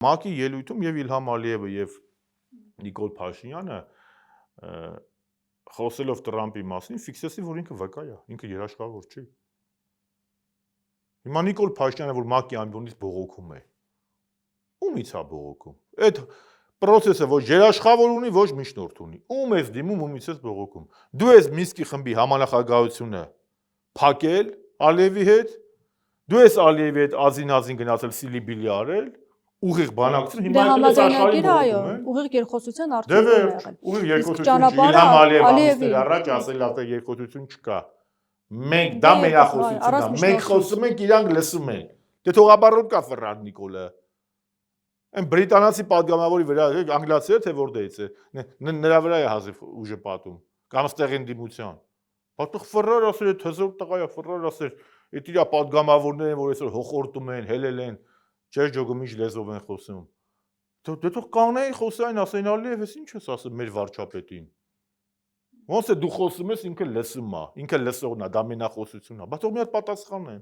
ՄԱԿ-ի ելույթում եւ Իլհամ Ալիևը եւ Նիկոլ Փաշինյանը խոսելով Տրամպի մասին ֆիքսեցին, որ ինքը վկա է, ինքը երաշխավոր չի։ Հիմա Նիկոլ Փաշինյանը, որ ՄԱԿ-ի ամբիոնից բողոքում է, ումից է բողոքում։ Այդ պրոցեսը ոչ երաշխավոր ունի, ոչ միջնորդ ունի։ Ում ես դիմում, ումից ես բողոքում։ Դու ես Մինսկի խմբի համանախագահությունը փակել Ալիևի հետ, դու ես Ալիևի հետ ազին գնացել Սիլիբիլի արել, ուղիղ բանակցություն, հիմա այս աշխարհի բողոքում են։ Ուղիղ երկխոսության արդյունք է եղել։ Ուղիղ երկխոսություն Իլհամ Ալիևը առաջ ասել է, որ երկխոսություն չկա։ Մենք դա մերախոսությունն է։ Մենք խոսում ենք, իրանք լսում են։ Դե թողաբարոտ կա Ֆերրանդ Նիկոլը։ Այն բրիտանացի падգամավորի վրա, անգլիացի է թե որտեղից է, նրա վրա է հազիվ ուժը պատում, կամ ստեղին դիմության։ Բայց Ֆերրար ասել է թզուկ տղա է, Ֆերրար ասել, այդ իր падգամավորներ են, որ այսօր հոխորտում են, հելել են, չէ՞ ջոգումիչ լեզվով են խոսում։ Դե թող կանեին խոսային, ասեն Ալիև, ես ինչ ես ասում մեր վարչապետին։ Ոնց է դու խոսում ես, ինքը լսում է, ինքը լսողն է, դա մենախոսությունն է, բայց թող մի հատ պատասխանեն։